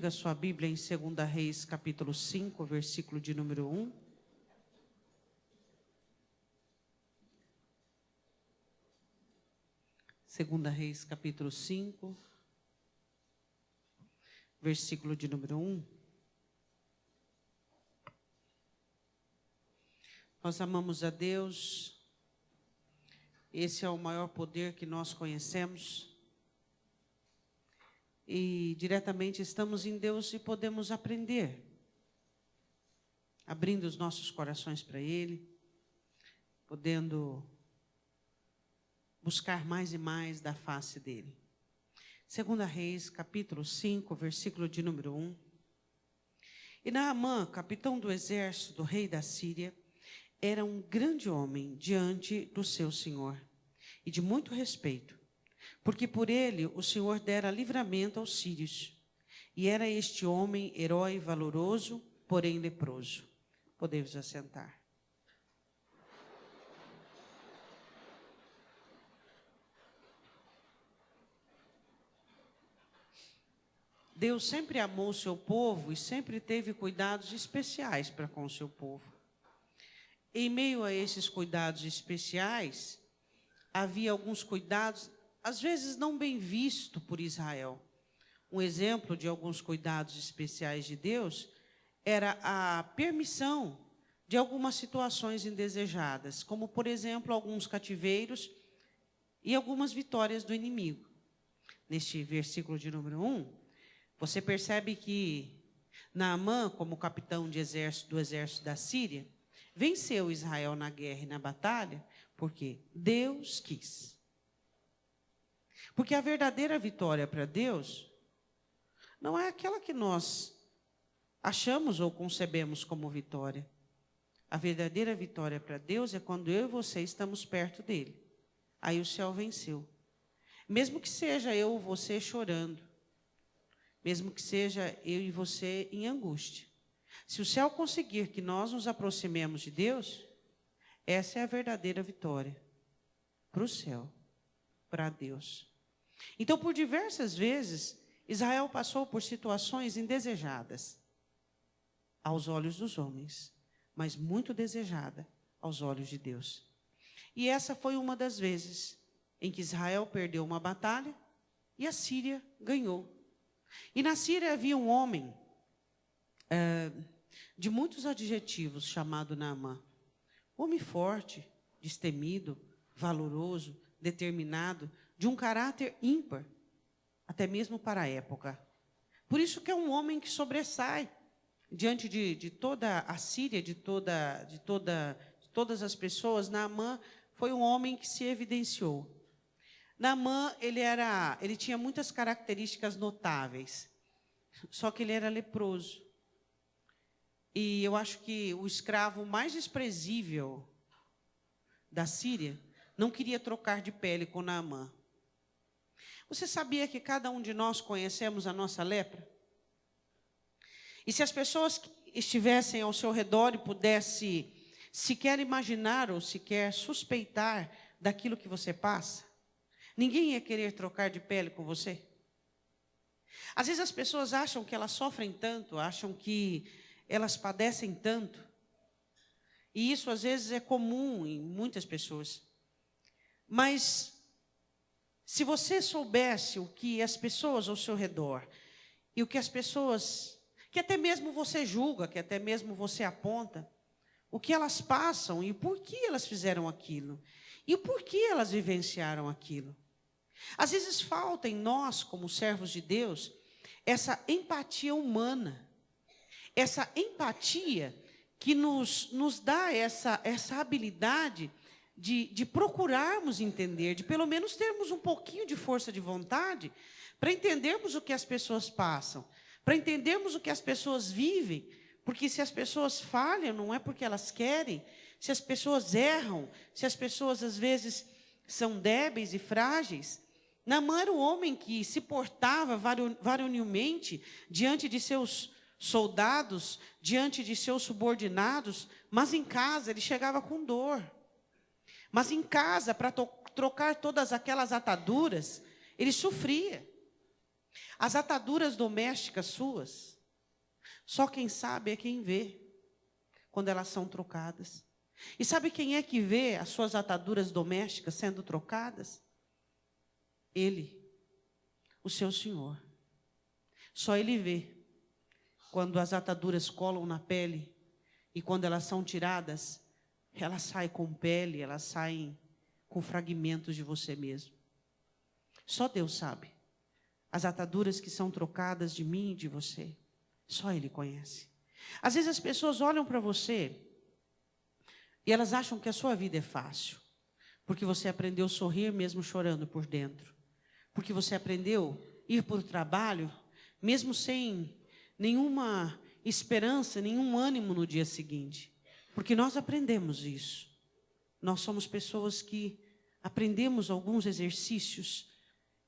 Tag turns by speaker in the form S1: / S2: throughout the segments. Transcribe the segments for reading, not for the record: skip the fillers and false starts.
S1: comigo a sua Bíblia em 2 Reis, capítulo 5, versículo de número 1. Segunda Reis, capítulo 5, versículo de número 1. Nós amamos a Deus, esse é o maior poder que nós conhecemos. E diretamente estamos em Deus e podemos aprender, abrindo os nossos corações para Ele, podendo buscar mais e mais da face dEle. 2 Reis, capítulo 5, versículo de número 1. E Naamã, capitão do exército do rei da Síria, era um grande homem diante do seu senhor, e de muito respeito, porque por ele o Senhor dera livramento aos sírios. E era este homem herói valoroso, porém leproso. Podemos assentar. Deus sempre amou o seu povo e sempre teve cuidados especiais para com o seu povo. Em meio a esses cuidados especiais, havia alguns cuidados às vezes não bem visto por Israel. Um exemplo de alguns cuidados especiais de Deus era a permissão de algumas situações indesejadas, como, por exemplo, alguns cativeiros e algumas vitórias do inimigo. Neste versículo de número 1, você percebe que Naamã, como capitão do exército da Síria, venceu Israel na guerra e na batalha, porque Deus quis. Porque a verdadeira vitória para Deus não é aquela que nós achamos ou concebemos como vitória. A verdadeira vitória para Deus é quando eu e você estamos perto dele. Aí o céu venceu. Mesmo que seja eu ou você chorando, mesmo que seja eu e você em angústia. Se o céu conseguir que nós nos aproximemos de Deus, essa é a verdadeira vitória para o céu, para Deus. Então, por diversas vezes, Israel passou por situações indesejadas aos olhos dos homens, mas muito desejada aos olhos de Deus. E essa foi uma das vezes em que Israel perdeu uma batalha e a Síria ganhou. E na Síria havia um homem de muitos adjetivos chamado Naamã. Homem forte, destemido, valoroso, determinado, de um caráter ímpar, até mesmo para a época. Por isso que é um homem que sobressai diante de toda a Síria, de todas as pessoas. Naamã foi um homem que se evidenciou. Naamã, ele tinha muitas características notáveis, só que ele era leproso. E eu acho que o escravo mais desprezível da Síria não queria trocar de pele com Naamã. Você sabia que cada um de nós conhecemos a nossa lepra? E se as pessoas que estivessem ao seu redor e pudessem sequer imaginar ou sequer suspeitar daquilo que você passa, ninguém ia querer trocar de pele com você? Às vezes as pessoas acham que elas sofrem tanto, acham que elas padecem tanto. E isso às vezes é comum em muitas pessoas. Mas se você soubesse o que as pessoas ao seu redor e o que as pessoas, que até mesmo você julga, que até mesmo você aponta, o que elas passam e por que elas fizeram aquilo e o porquê elas vivenciaram aquilo. Às vezes falta em nós, como servos de Deus, essa empatia humana, essa empatia que nos dá essa habilidade de procurarmos entender, de pelo menos termos um pouquinho de força de vontade para entendermos o que as pessoas passam, para entendermos o que as pessoas vivem, porque se as pessoas falham, não é porque elas querem, se as pessoas erram, se as pessoas às vezes são débeis e frágeis. Naamã era um homem que se portava varonilmente diante de seus soldados, diante de seus subordinados, mas em casa ele chegava com dor. Mas em casa, para trocar todas aquelas ataduras, ele sofria. As ataduras domésticas suas, só quem sabe é quem vê, quando elas são trocadas. E sabe quem é que vê as suas ataduras domésticas sendo trocadas? Ele, o seu Senhor. Só Ele vê quando as ataduras colam na pele e quando elas são tiradas, elas saem com pele, elas saem com fragmentos de você mesmo. Só Deus sabe. As ataduras que são trocadas de mim e de você, só Ele conhece. Às vezes as pessoas olham para você e elas acham que a sua vida é fácil, porque você aprendeu a sorrir mesmo chorando por dentro, porque você aprendeu a ir para o trabalho mesmo sem nenhuma esperança, nenhum ânimo no dia seguinte, porque nós aprendemos isso. Nós somos pessoas que aprendemos alguns exercícios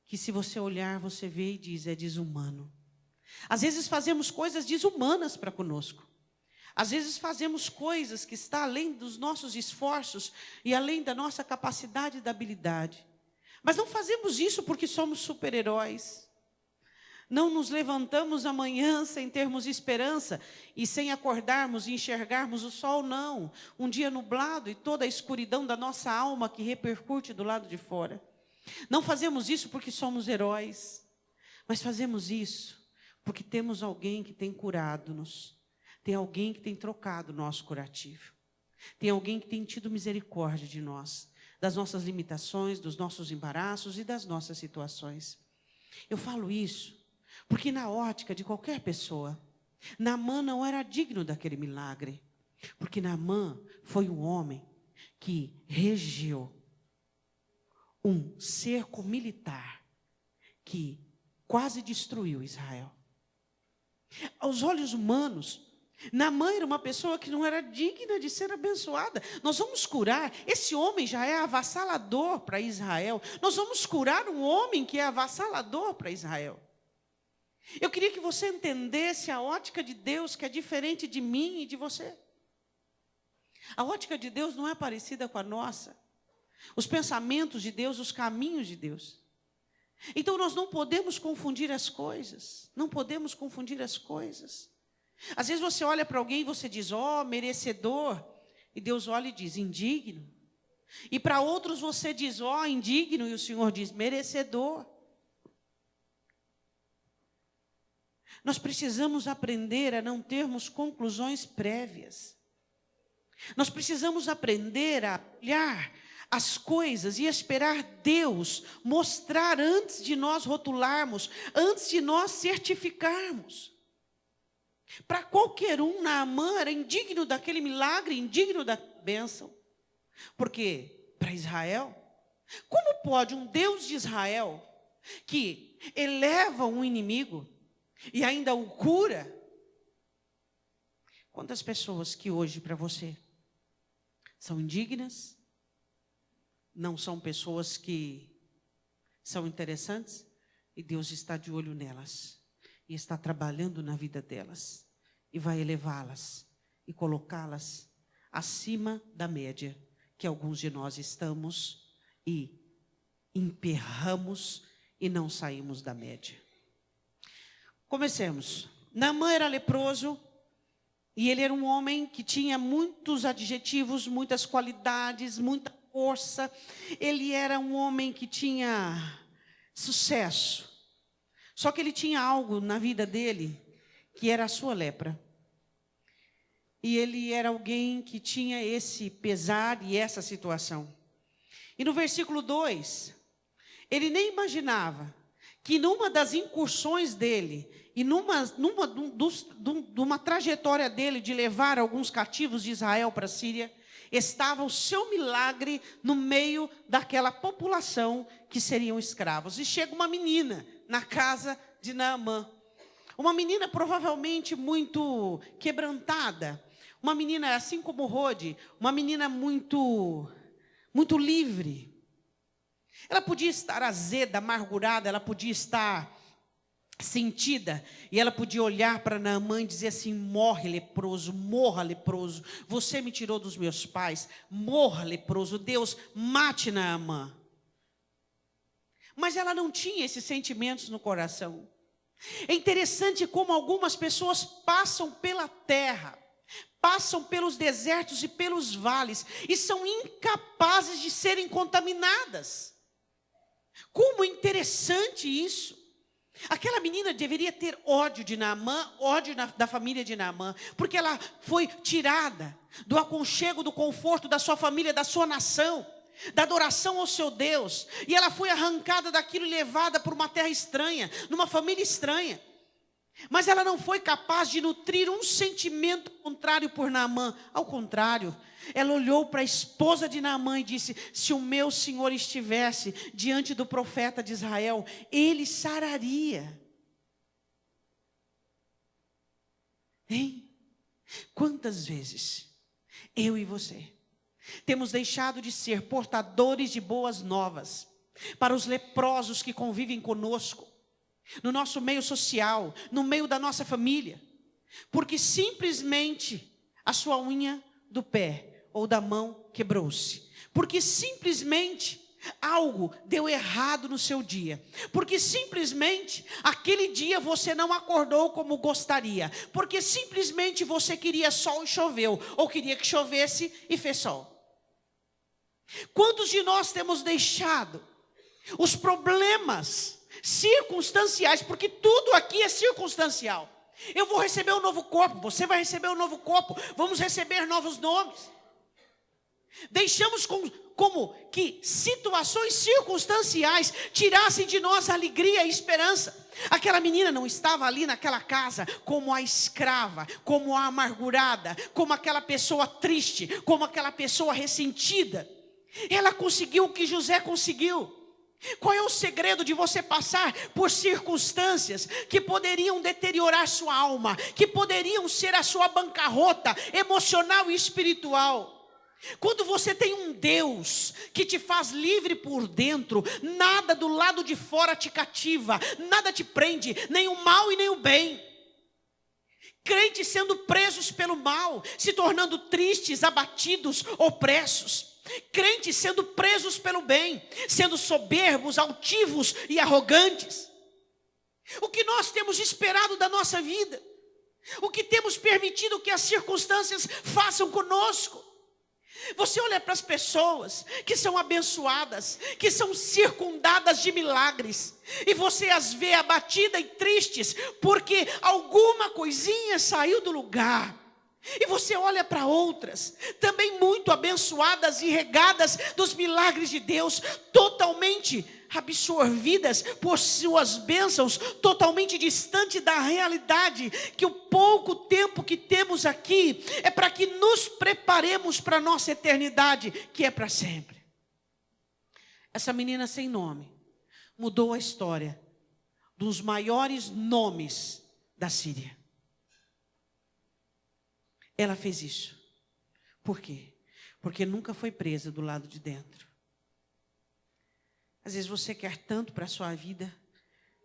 S1: que, se você olhar, você vê e diz, é desumano. Às vezes fazemos coisas desumanas para conosco. Às vezes fazemos coisas que estão além dos nossos esforços e além da nossa capacidade e da habilidade. Mas não fazemos isso porque somos super-heróis. Não nos levantamos amanhã sem termos esperança e sem acordarmos e enxergarmos o sol, não. Um dia nublado e toda a escuridão da nossa alma que repercute do lado de fora. Não fazemos isso porque somos heróis, mas fazemos isso porque temos alguém que tem curado-nos. Tem alguém que tem trocado o nosso curativo. Tem alguém que tem tido misericórdia de nós, das nossas limitações, dos nossos embaraços e das nossas situações. Eu falo isso porque na ótica de qualquer pessoa, Naamã não era digno daquele milagre. Porque Naamã foi um homem que regeu um cerco militar que quase destruiu Israel. Aos olhos humanos, Naamã era uma pessoa que não era digna de ser abençoada. Nós vamos curar, esse homem já é avassalador para Israel. Nós vamos curar um homem que é avassalador para Israel. Eu queria que você entendesse a ótica de Deus, que é diferente de mim e de você. A ótica de Deus não é parecida com a nossa. Os pensamentos de Deus, os caminhos de Deus. Então nós não podemos confundir as coisas. Não podemos confundir as coisas. Às vezes você olha para alguém e você diz, ó, merecedor. E Deus olha e diz, indigno. E para outros você diz, ó, indigno. E o Senhor diz, merecedor. Nós precisamos aprender a não termos conclusões prévias. Nós precisamos aprender a olhar as coisas e esperar Deus mostrar antes de nós rotularmos, antes de nós certificarmos. Para qualquer um, Naamã era indigno daquele milagre, indigno da bênção. Porque para Israel, como pode um Deus de Israel, que eleva um inimigo e ainda o cura? Quantas pessoas que hoje para você são indignas, não são pessoas que são interessantes, e Deus está de olho nelas, e está trabalhando na vida delas, e vai elevá-las, e colocá-las acima da média, que alguns de nós estamos, e emperramos, e não saímos da média. Comecemos. Naamã era leproso, e ele era um homem que tinha muitos adjetivos, muitas qualidades, muita força. Ele era um homem que tinha sucesso. Só que ele tinha algo na vida dele, que era a sua lepra. E ele era alguém que tinha esse pesar e essa situação. E no versículo 2, ele nem imaginava que numa das incursões dele, e numa trajetória dele de levar alguns cativos de Israel para a Síria, estava o seu milagre no meio daquela população que seriam escravos. E chega uma menina na casa de Naamã. Uma menina provavelmente muito quebrantada. Uma menina, assim como Rode, uma menina muito livre. Ela podia estar azeda, amargurada, ela podia estar sentida, e ela podia olhar para Naamã e dizer assim: morre leproso, morra leproso, você me tirou dos meus pais, morra leproso, Deus mate Naamã. Mas ela não tinha esses sentimentos no coração. É interessante como algumas pessoas passam pela terra, passam pelos desertos e pelos vales, e são incapazes de serem contaminadas. Como interessante isso. Aquela menina deveria ter ódio de Naamã, ódio da família de Naamã, porque ela foi tirada do aconchego, do conforto da sua família, da sua nação, da adoração ao seu Deus, e ela foi arrancada daquilo e levada para uma terra estranha, numa família estranha. Mas ela não foi capaz de nutrir um sentimento contrário por Naamã. Ao contrário, ela olhou para a esposa de Naamã e disse: se o meu senhor estivesse diante do profeta de Israel, ele sararia. Hein? Quantas vezes eu e você temos deixado de ser portadores de boas novas para os leprosos que convivem conosco, no nosso meio social, no meio da nossa família, porque simplesmente a sua unha do pé ou da mão quebrou-se, porque simplesmente algo deu errado no seu dia, porque simplesmente aquele dia você não acordou como gostaria, porque simplesmente você queria sol e choveu, ou queria que chovesse e fez sol. Quantos de nós temos deixado os problemas circunstanciais, porque tudo aqui é circunstancial. Eu vou receber um novo corpo, você vai receber um novo corpo, vamos receber novos nomes. Deixamos como que situações circunstanciais tirassem de nós a alegria e a esperança. Aquela menina não estava ali naquela casa como a escrava, como a amargurada, como aquela pessoa triste, como aquela pessoa ressentida. Ela conseguiu o que José conseguiu. Qual é o segredo de você passar por circunstâncias que poderiam deteriorar sua alma, que poderiam ser a sua bancarrota emocional e espiritual? Quando você tem um Deus que te faz livre por dentro, nada do lado de fora te cativa, nada te prende, nem o mal e nem o bem. Crentes sendo presos pelo mal, se tornando tristes, abatidos, opressos. Crentes sendo presos pelo bem, sendo soberbos, altivos e arrogantes. O que nós temos esperado da nossa vida? O que temos permitido que as circunstâncias façam conosco? Você olha para as pessoas que são abençoadas, que são circundadas de milagres, e você as vê abatidas e tristes, porque alguma coisinha saiu do lugar. E você olha para outras, também muito abençoadas e regadas dos milagres de Deus, totalmente absorvidas por suas bênçãos, totalmente distante da realidade, que o pouco tempo que temos aqui é para que nos preparemos para a nossa eternidade, que é para sempre. Essa menina sem nome mudou a história dos maiores nomes da Síria. Ela fez isso. Por quê? Porque nunca foi presa do lado de dentro. Às vezes você quer tanto para a sua vida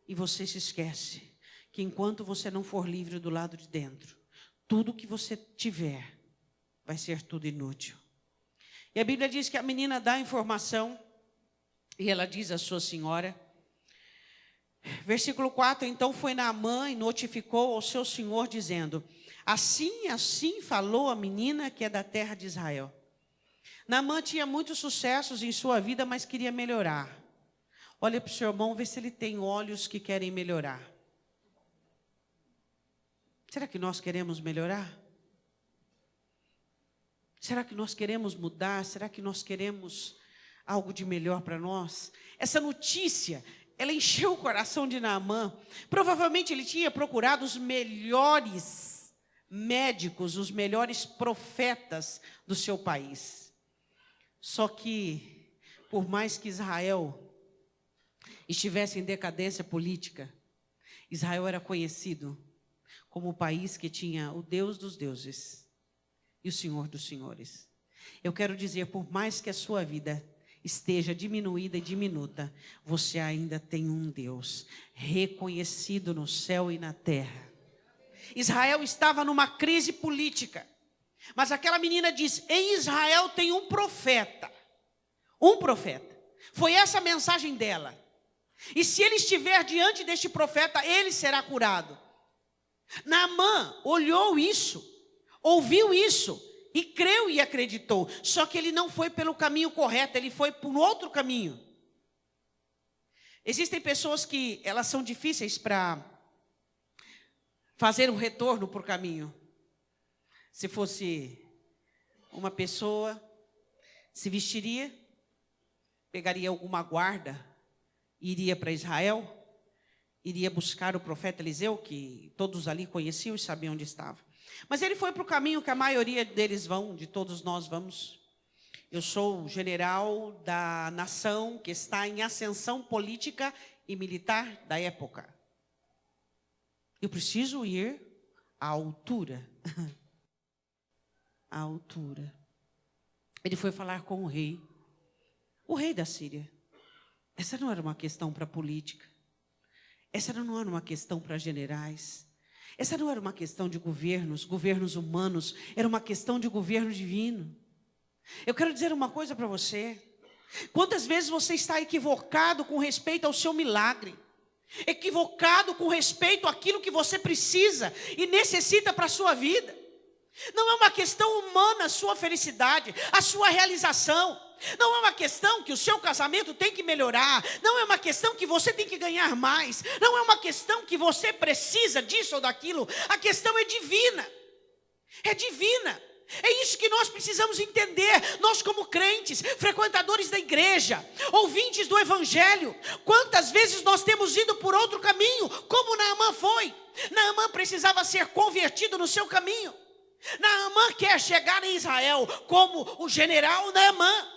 S1: e você se esquece que enquanto você não for livre do lado de dentro, tudo que você tiver vai ser tudo inútil. E a Bíblia diz que a menina dá a informação e ela diz à sua senhora, versículo 4, então foi Naamã e notificou ao seu senhor dizendo, assim falou a menina que é da terra de Israel. Naamã tinha muitos sucessos em sua vida, mas queria melhorar. Olha para o seu irmão, vê se ele tem olhos que querem melhorar. Será que nós queremos melhorar? Será que nós queremos mudar? Será que nós queremos algo de melhor para nós? Essa notícia, ela encheu o coração de Naamã. Provavelmente ele tinha procurado os melhores médicos, os melhores profetas do seu país. Só que, por mais que Israel estivesse em decadência política, Israel era conhecido como o país que tinha o Deus dos deuses e o Senhor dos senhores. Eu quero dizer, por mais que a sua vida esteja diminuída e diminuta, você ainda tem um Deus reconhecido no céu e na terra. Israel estava numa crise política, mas aquela menina diz, em Israel tem um profeta. Foi essa a mensagem dela. E se ele estiver diante deste profeta, ele será curado. Naamã olhou isso, ouviu isso, e creu e acreditou. Só que ele não foi pelo caminho correto, ele foi por outro caminho. Existem pessoas que elas são difíceis para fazer um retorno por caminho. Se fosse uma pessoa, se vestiria, pegaria alguma guarda, iria para Israel, iria buscar o profeta Eliseu, que todos ali conheciam e sabiam onde estava. Mas ele foi para o caminho que a maioria deles vão, de todos nós vamos. Eu sou o general da nação que está em ascensão política e militar da época. Eu preciso ir à altura. À altura. Ele foi falar com o rei da Síria. Essa não era uma questão para política. Essa não era uma questão para generais. Essa não era uma questão de governos humanos. Era uma questão de governo divino. Eu quero dizer uma coisa para você. Quantas vezes você está equivocado com respeito ao seu milagre? Equivocado com respeito àquilo que você precisa e necessita para a sua vida? Não é uma questão humana a sua felicidade, a sua realização. Não é uma questão que o seu casamento tem que melhorar. Não é uma questão que você tem que ganhar mais. Não é uma questão que você precisa disso ou daquilo. A questão é divina. É divina. É isso que nós precisamos entender. Nós como crentes, frequentadores da igreja, ouvintes do evangelho. Quantas vezes nós temos ido por outro caminho, como Naamã foi. Naamã precisava ser convertido no seu caminho. Naamã quer chegar em Israel como o general Naamã.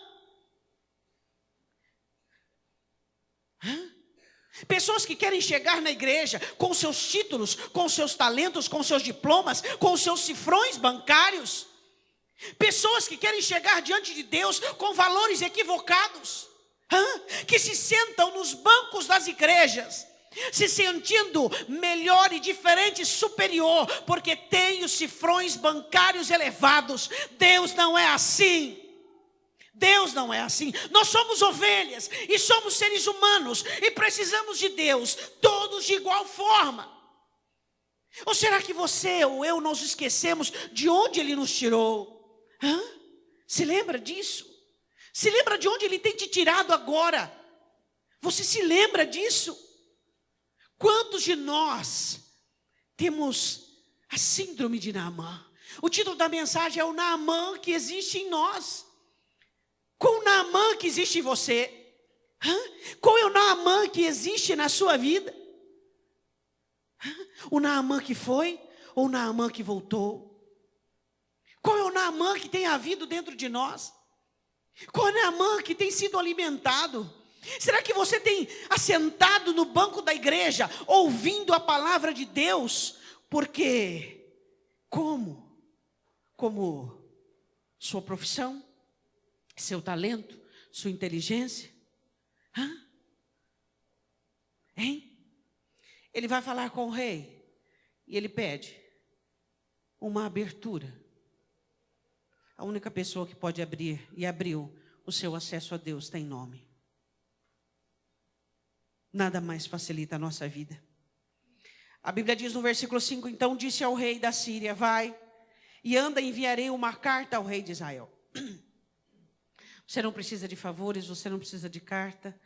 S1: Pessoas que querem chegar na igreja com seus títulos, com seus talentos, com seus diplomas, com seus cifrões bancários. Pessoas que querem chegar diante de Deus com valores equivocados, que se sentam nos bancos das igrejas, se sentindo melhor e diferente, superior, porque tem os cifrões bancários elevados. Deus não é assim. Deus não é assim. Nós somos ovelhas e somos seres humanos e precisamos de Deus, todos de igual forma. Ou será que você ou eu nos esquecemos de onde Ele nos tirou? Se lembra disso? Se lembra de onde Ele tem te tirado agora? Você se lembra disso? Quantos de nós temos a síndrome de Naamã? O título da mensagem é o Naamã que existe em nós. Qual o Naamã que existe em você? Qual é o Naamã que existe na sua vida? O Naamã que foi ou o Naamã que voltou? Qual é o Naamã que tem havido dentro de nós? Qual é o Naamã que tem sido alimentado? Será que você tem assentado no banco da igreja, ouvindo a palavra de Deus? Porque, como sua profissão, seu talento, sua inteligência? Ele vai falar com o rei e ele pede uma abertura. A única pessoa que pode abrir e abriu o seu acesso a Deus tem nome. Nada mais facilita a nossa vida. A Bíblia diz no versículo 5, então disse ao rei da Síria, vai e anda, enviarei uma carta ao rei de Israel. Você não precisa de favores, você não precisa de carta,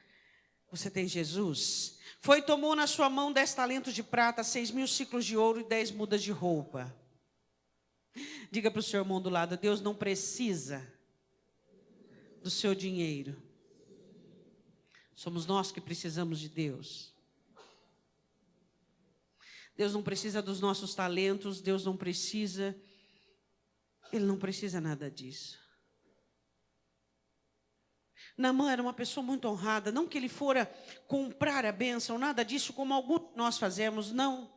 S1: você tem Jesus. Foi e tomou na sua mão 10 talentos de prata, 6.000 ciclos de ouro e 10 mudas de roupa. Diga para o seu irmão do lado, Deus não precisa do seu dinheiro. Somos nós que precisamos de Deus. Deus não precisa dos nossos talentos, Deus não precisa, Ele não precisa nada disso. Naamã era uma pessoa muito honrada, não que ele fora comprar a bênção, nada disso, como alguns nós fazemos, não.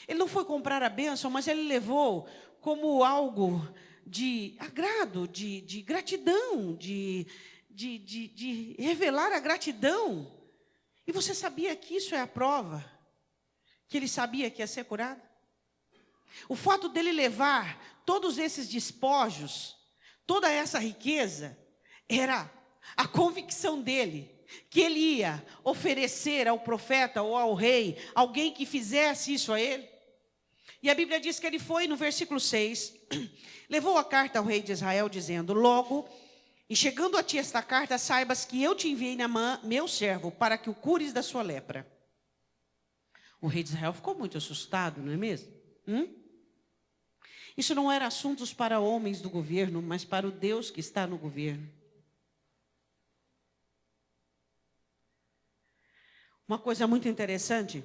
S1: Ele não foi comprar a bênção, mas ele levou como algo de agrado, de gratidão, de revelar a gratidão. E você sabia que isso é a prova? Que ele sabia que ia ser curado? O fato dele levar todos esses despojos, toda essa riqueza, era a convicção dele que ele ia oferecer ao profeta ou ao rei alguém que fizesse isso a ele. E a Bíblia diz que ele foi, no versículo 6, levou a carta ao rei de Israel, dizendo: logo, e chegando a ti esta carta, saibas que eu te enviei Naamã, meu servo, para que o cures da sua lepra. O rei de Israel ficou muito assustado, não é mesmo? Isso não era assuntos para homens do governo, mas para o Deus que está no governo. Uma coisa muito interessante,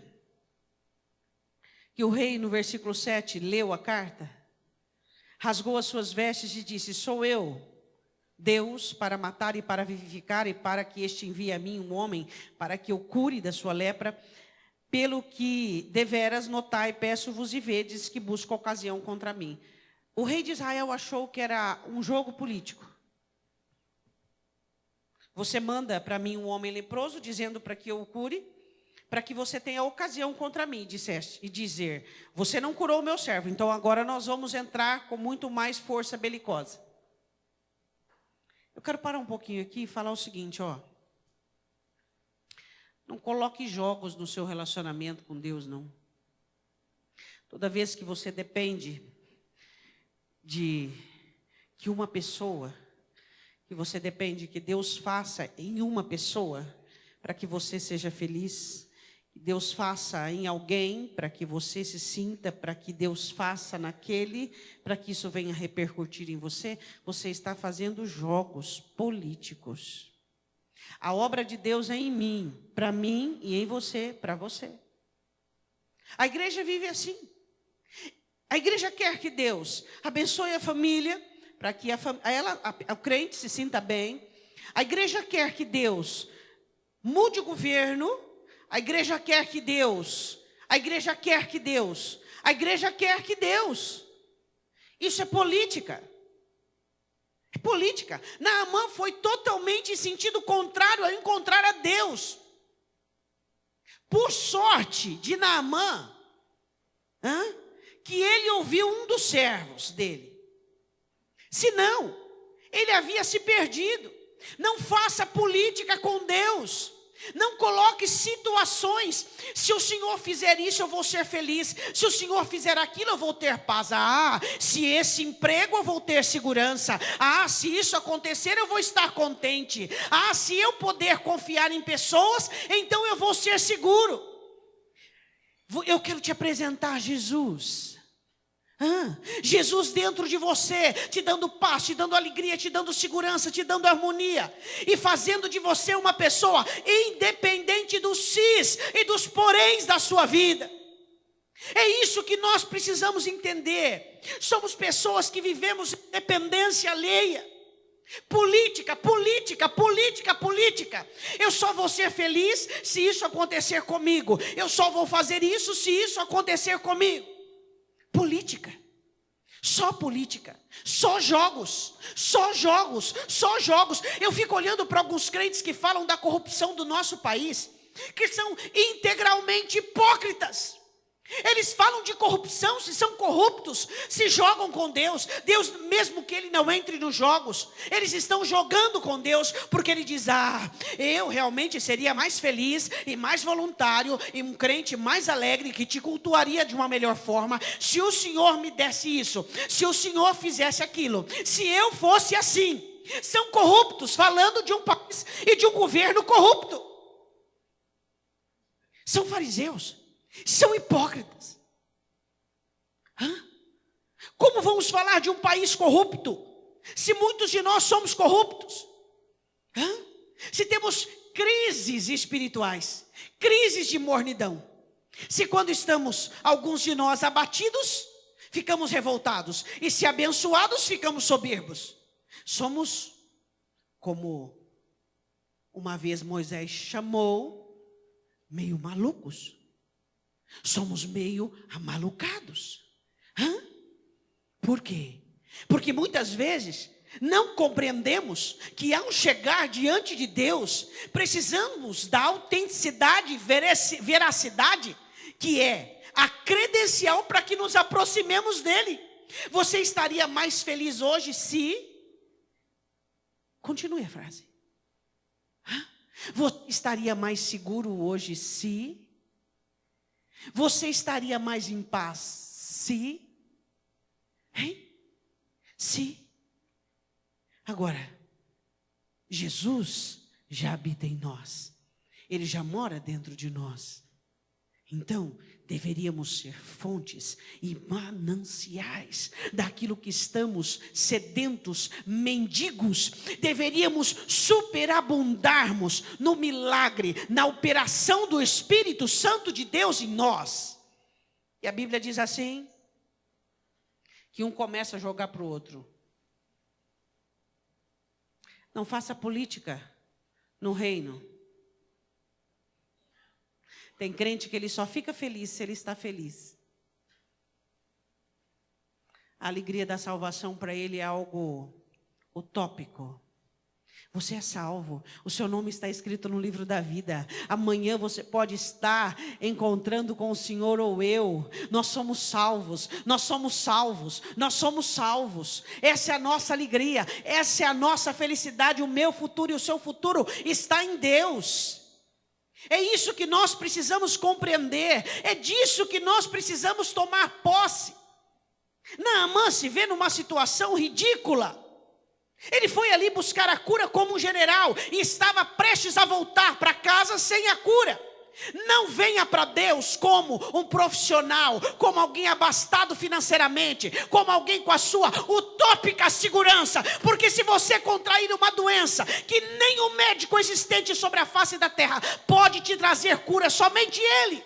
S1: que o rei, no versículo 7, leu a carta, rasgou as suas vestes e disse: sou eu, Deus, para matar e para vivificar, e para que este envie a mim um homem, para que eu cure da sua lepra, pelo que deveras notai, peço-vos e vedes que busco ocasião contra mim. O rei de Israel achou que era um jogo político. Você manda para mim um homem leproso, dizendo para que eu o cure, para que você tenha ocasião contra mim, disseste, e dizer: você não curou o meu servo, então agora nós vamos entrar com muito mais força belicosa. Eu quero parar um pouquinho aqui e falar o seguinte, não coloque jogos no seu relacionamento com Deus, não. Toda vez que você depende de que uma pessoa, que você depende que Deus faça em uma pessoa, para que você seja feliz, que Deus faça em alguém, para que você se sinta, para que Deus faça naquele, para que isso venha repercutir em você, você está fazendo jogos políticos. A obra de Deus é em mim, para mim e em você, para você. A igreja vive assim. A igreja quer que Deus abençoe a família, para que o crente se sinta bem. A igreja quer que Deus mude o governo. A igreja quer que Deus. Isso é política. É política. Naamã foi totalmente em sentido contrário a encontrar a Deus. Por sorte de Naamã, que ele ouviu um dos servos dele. Senão, ele havia se perdido. Não faça política com Deus. Não coloque situações. Se o Senhor fizer isso, eu vou ser feliz. Se o Senhor fizer aquilo, eu vou ter paz. Se esse emprego, eu vou ter segurança. Se isso acontecer, eu vou estar contente. Se eu puder confiar em pessoas, então eu vou ser seguro. Eu quero te apresentar Jesus. Jesus dentro de você, te dando paz, te dando alegria, te dando segurança, te dando harmonia, e fazendo de você uma pessoa independente dos sis e dos poréns da sua vida. É isso que nós precisamos entender. Somos pessoas que vivemos em dependência alheia. Política. Eu só vou ser feliz se isso acontecer comigo. Eu só vou fazer isso se isso acontecer comigo. Política, só jogos. Eu fico olhando para alguns crentes que falam da corrupção do nosso país, que são integralmente hipócritas. Eles falam de corrupção, se são corruptos, se jogam com Deus. Deus, mesmo que ele não entre nos jogos, eles estão jogando com Deus, porque ele diz: eu realmente seria mais feliz e mais voluntário, e um crente mais alegre, que te cultuaria de uma melhor forma, se o Senhor me desse isso, se o Senhor fizesse aquilo, se eu fosse assim. São corruptos, falando de um país e de um governo corrupto. São fariseus. São hipócritas. Como vamos falar de um país corrupto, se muitos de nós somos corruptos? Se temos crises espirituais, crises de mornidão, se quando estamos, alguns de nós, abatidos, ficamos revoltados, e se abençoados, ficamos soberbos. Somos como uma vez Moisés chamou, meio malucos. Somos meio amalucados. Por quê? Porque muitas vezes não compreendemos que ao chegar diante de Deus, precisamos da autenticidade, veracidade, que é a credencial para que nos aproximemos dele. Você estaria mais feliz hoje se... Continue a frase. Você estaria mais seguro hoje se? Você estaria mais em paz se? Hein? Se? Agora, Jesus já habita em nós. Ele já mora dentro de nós. Então, deveríamos ser fontes e mananciais daquilo que estamos sedentos, mendigos. Deveríamos superabundarmos no milagre, na operação do Espírito Santo de Deus em nós. E a Bíblia diz assim, que um começa a jogar para o outro. Não faça política no reino. Tem crente que ele só fica feliz se ele está feliz. A alegria da salvação para ele é algo utópico. Você é salvo, o seu nome está escrito no livro da vida. Amanhã você pode estar encontrando com o Senhor ou eu. Nós somos salvos, nós somos salvos, nós somos salvos. Essa é a nossa alegria, essa é a nossa felicidade. O meu futuro e o seu futuro está em Deus. É isso que nós precisamos compreender, é disso que nós precisamos tomar posse. Naamã se vê numa situação ridícula. Ele foi ali buscar a cura como um general e estava prestes a voltar para casa sem a cura. Não venha para Deus como um profissional, como alguém abastado financeiramente, como alguém com a sua utópica segurança, porque se você contrair uma doença que nem o médico existente sobre a face da terra pode te trazer cura, somente Ele.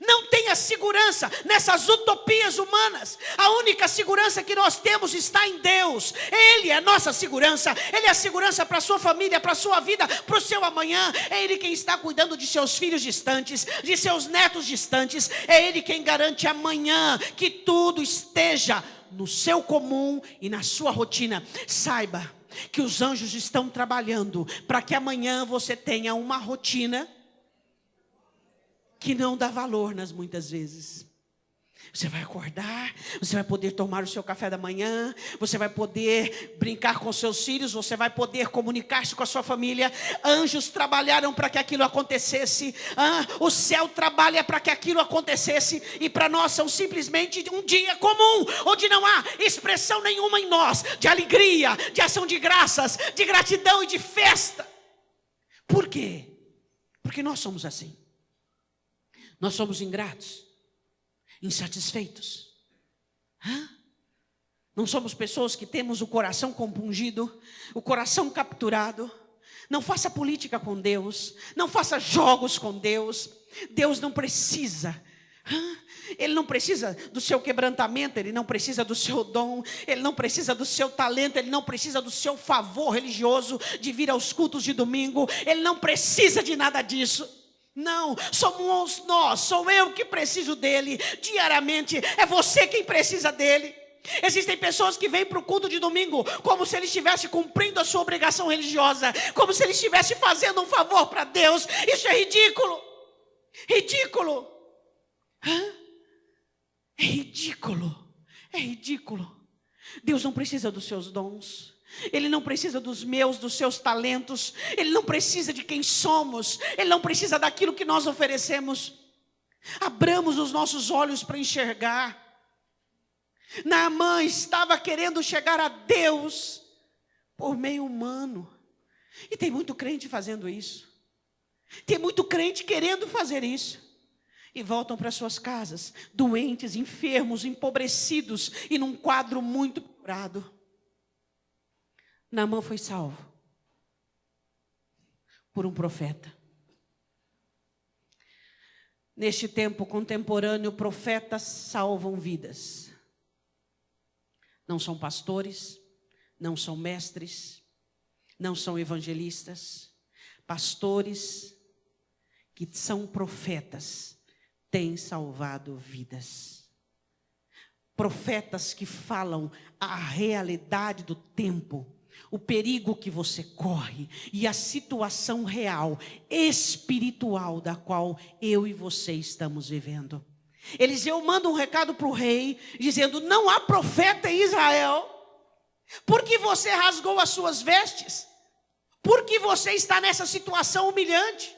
S1: Não tenha segurança nessas utopias humanas. A única segurança que nós temos está em Deus. Ele é a nossa segurança. Ele é a segurança para a sua família, para a sua vida, para o seu amanhã. É Ele quem está cuidando de seus filhos distantes, de seus netos distantes. É Ele quem garante amanhã que tudo esteja no seu comum e na sua rotina. Saiba que os anjos estão trabalhando para que amanhã você tenha uma rotina que não dá valor nas muitas vezes. Você vai acordar, você vai poder tomar o seu café da manhã, você vai poder brincar com seus filhos, você vai poder comunicar-se com a sua família. Anjos trabalharam para que aquilo acontecesse. O céu trabalha para que aquilo acontecesse. E para nós são simplesmente um dia comum, onde não há expressão nenhuma em nós de alegria, de ação de graças, de gratidão e de festa. Por quê? Porque nós somos assim. Nós somos ingratos, insatisfeitos. Não somos pessoas que temos o coração compungido, o coração capturado. Não faça política com Deus, não faça jogos com Deus. Deus não precisa. Ele não precisa do seu quebrantamento, Ele não precisa do seu dom, Ele não precisa do seu talento, Ele não precisa do seu favor religioso de vir aos cultos de domingo. Ele não precisa de nada disso. Não, somos nós, sou eu que preciso dele diariamente, é você quem precisa dele. Existem pessoas que vêm para o culto de domingo como se ele estivesse cumprindo a sua obrigação religiosa, como se ele estivesse fazendo um favor para Deus. Isso é ridículo. É ridículo. Deus não precisa dos seus dons. Ele não precisa dos meus, dos seus talentos. Ele não precisa de quem somos. Ele não precisa daquilo que nós oferecemos. Abramos os nossos olhos para enxergar. Naamã estava querendo chegar a Deus por meio humano. E tem muito crente fazendo isso. Tem muito crente querendo fazer isso. E voltam para suas casas, doentes, enfermos, empobrecidos e num quadro muito piorado. Naamã foi salvo por um profeta. Neste tempo contemporâneo, profetas salvam vidas. Não são pastores, não são mestres, não são evangelistas. Pastores que são profetas têm salvado vidas. Profetas que falam a realidade do tempo, o perigo que você corre e a situação real, espiritual da qual eu e você estamos vivendo. Eliseu manda um recado para o rei, dizendo: não há profeta em Israel, porque você rasgou as suas vestes. Por que você está nessa situação humilhante?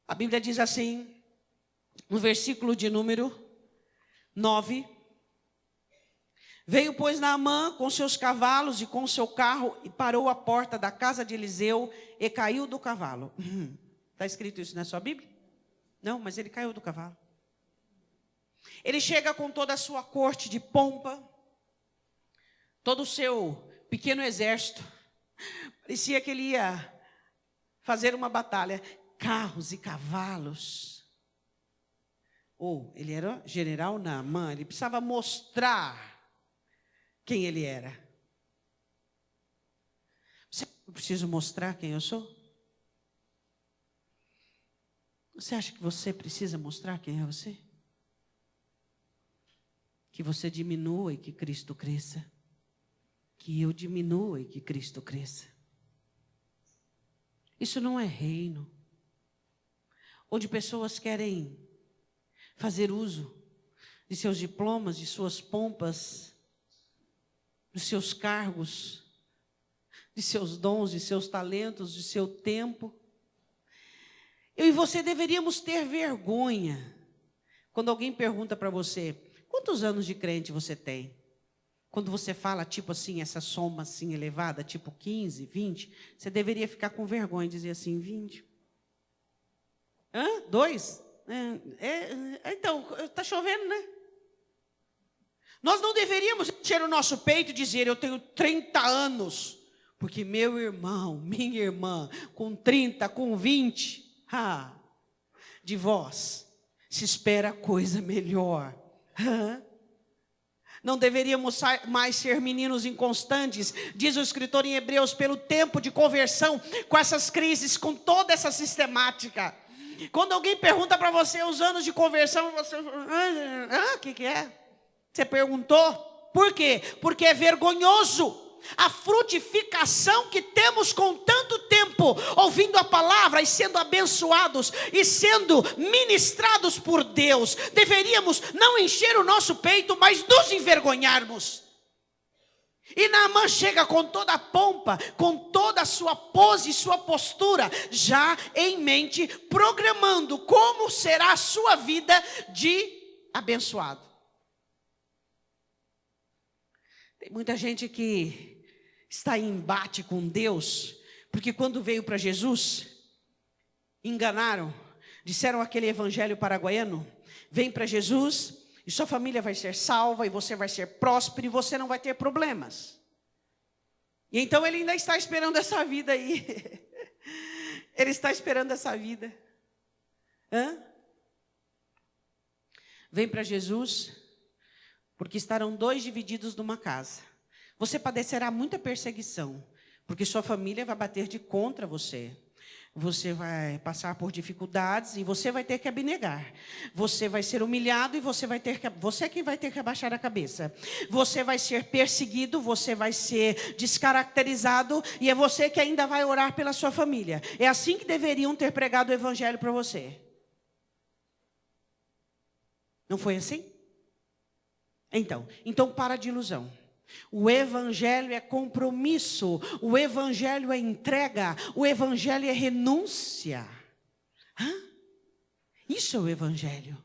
S1: A Bíblia diz assim, no versículo de número 9. Veio, pois, Naamã com seus cavalos e com seu carro e parou à porta da casa de Eliseu e caiu do cavalo. Está escrito isso na sua Bíblia? Não, mas ele caiu do cavalo. Ele chega com toda a sua corte de pompa, todo o seu pequeno exército. Parecia que ele ia fazer uma batalha. Carros e cavalos. Ele era general Naamã, ele precisava mostrar quem ele era. Eu preciso mostrar quem eu sou? Você acha que você precisa mostrar quem é você? Que você diminua e que Cristo cresça. Que eu diminua e que Cristo cresça. Isso não é reino, onde pessoas querem fazer uso de seus diplomas, de suas pompas, dos seus cargos, de seus dons, de seus talentos, de seu tempo. Eu e você deveríamos ter vergonha quando alguém pergunta para você, quantos anos de crente você tem? Quando você fala, tipo assim, essa soma assim elevada, tipo 15, 20, você deveria ficar com vergonha e dizer assim, 20. 2? Então, está chovendo, né? Nós não deveríamos encher o nosso peito e dizer, eu tenho 30 anos, porque meu irmão, minha irmã, com 30, com 20, de vós se espera coisa melhor. Não deveríamos mais ser meninos inconstantes, diz o escritor em Hebreus, pelo tempo de conversão, com essas crises, com toda essa sistemática. Quando alguém pergunta para você os anos de conversão, você o que é? Você perguntou? Por quê? Porque é vergonhoso a frutificação que temos com tanto tempo, ouvindo a palavra e sendo abençoados e sendo ministrados por Deus. Deveríamos não encher o nosso peito, mas nos envergonharmos. E Naamã chega com toda a pompa, com toda a sua pose e sua postura, já em mente, programando como será a sua vida de abençoado. Tem muita gente que está em embate com Deus, porque quando veio para Jesus, enganaram, disseram aquele evangelho paraguaiano, vem para Jesus e sua família vai ser salva, e você vai ser próspero, e você não vai ter problemas. E então ele ainda está esperando essa vida aí. Ele está esperando essa vida. Vem para Jesus, porque estarão 2 divididos numa casa. Você padecerá muita perseguição, porque sua família vai bater de contra você. Você vai passar por dificuldades e você vai ter que abnegar. Você vai ser humilhado e você é quem vai ter que abaixar a cabeça. Você vai ser perseguido, você vai ser descaracterizado e é você que ainda vai orar pela sua família. É assim que deveriam ter pregado o evangelho para você. Não foi assim? Então para de ilusão. O evangelho é compromisso, o evangelho é entrega, o evangelho é renúncia. Isso é o evangelho.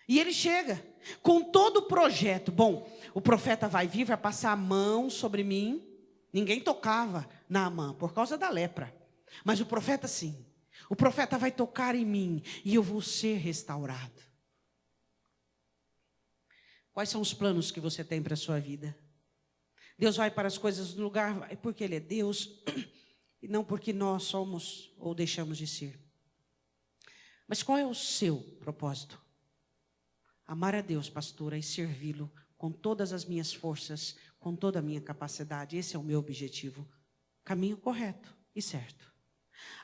S1: E ele chega com todo o projeto. Bom, o profeta vai vir, vai passar a mão sobre mim. Ninguém tocava Naamã por causa da lepra, mas o profeta sim. O profeta vai tocar em mim e eu vou ser restaurado. Quais são os planos que você tem para a sua vida? Deus vai para as coisas no lugar porque Ele é Deus e não porque nós somos ou deixamos de ser. Mas qual é o seu propósito? Amar a Deus, pastora, e servi-lo com todas as minhas forças, com toda a minha capacidade. Esse é o meu objetivo. Caminho correto e certo.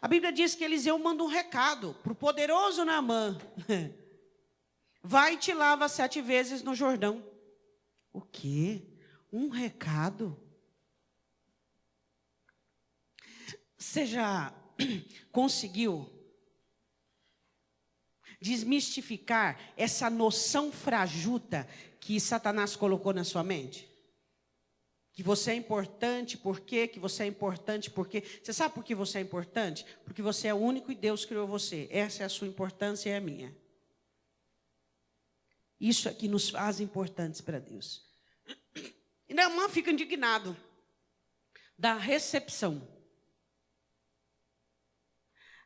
S1: A Bíblia diz que Eliseu manda um recado para o poderoso Naamã. Vai e te lava 7 vezes no Jordão. O quê? Um recado? Você já conseguiu desmistificar essa noção frajuta que Satanás colocou na sua mente? Que você é importante, por quê? Que você é importante, porque... Você sabe por que você é importante? Porque você é único e Deus criou você. Essa é a sua importância e a minha. Isso é que nos faz importantes para Deus. E Naamã fica indignado da recepção.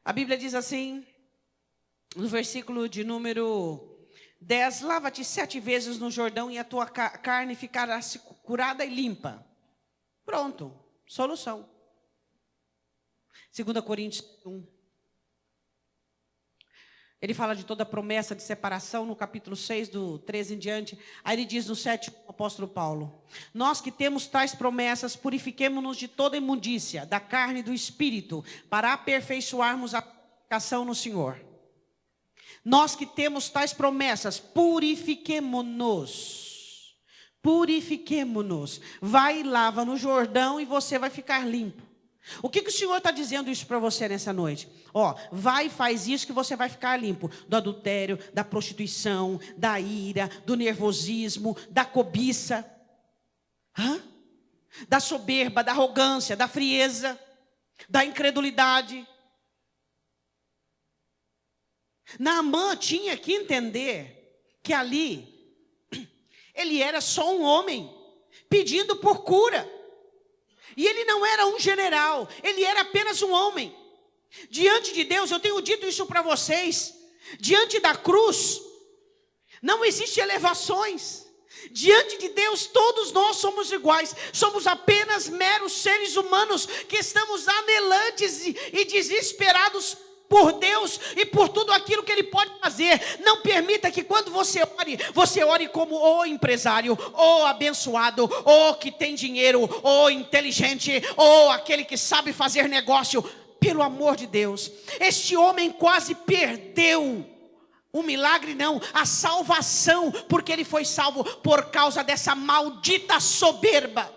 S1: A Bíblia diz assim, no versículo de número 10, lava-te 7 vezes no Jordão e a tua carne ficará curada e limpa. Pronto, solução. 2 Coríntios 1. Ele fala de toda a promessa de separação no capítulo 6, do 13 em diante. Aí ele diz no 7, o apóstolo Paulo: nós que temos tais promessas, purifiquemo-nos de toda imundícia, da carne e do espírito, para aperfeiçoarmos a purificação no Senhor. Nós que temos tais promessas, purifiquemo-nos. Purifiquemo-nos. Vai e lava no Jordão e você vai ficar limpo. O que o Senhor está dizendo isso para você nessa noite? Vai e faz isso que você vai ficar limpo. Do adultério, da prostituição, da ira, do nervosismo, da cobiça. Da soberba, da arrogância, da frieza, da incredulidade. Naamã tinha que entender que ali, ele era só um homem, pedindo por cura. E ele não era um general, ele era apenas um homem. Diante de Deus, eu tenho dito isso para vocês, diante da cruz, não existe elevações. Diante de Deus, todos nós somos iguais, somos apenas meros seres humanos, que estamos anelantes e desesperados por Deus e por tudo aquilo que Ele pode fazer. Não permita que quando você ore como o empresário, o abençoado, o que tem dinheiro, o inteligente, ou aquele que sabe fazer negócio. Pelo amor de Deus, este homem quase perdeu o milagre, não, a salvação, porque ele foi salvo por causa dessa maldita soberba.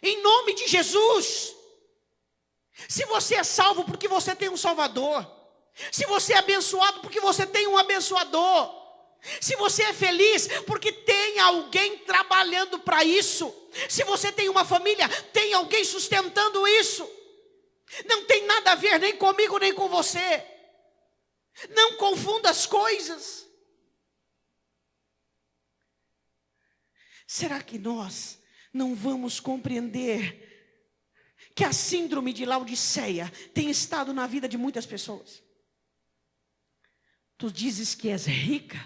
S1: Em nome de Jesus. Se você é salvo porque você tem um Salvador, se você é abençoado porque você tem um abençoador, se você é feliz porque tem alguém trabalhando para isso, se você tem uma família, tem alguém sustentando isso. Não tem nada a ver nem comigo nem com você. Não confunda as coisas. Será que nós não vamos compreender que a síndrome de Laodiceia tem estado na vida de muitas pessoas? Tu dizes que és rica,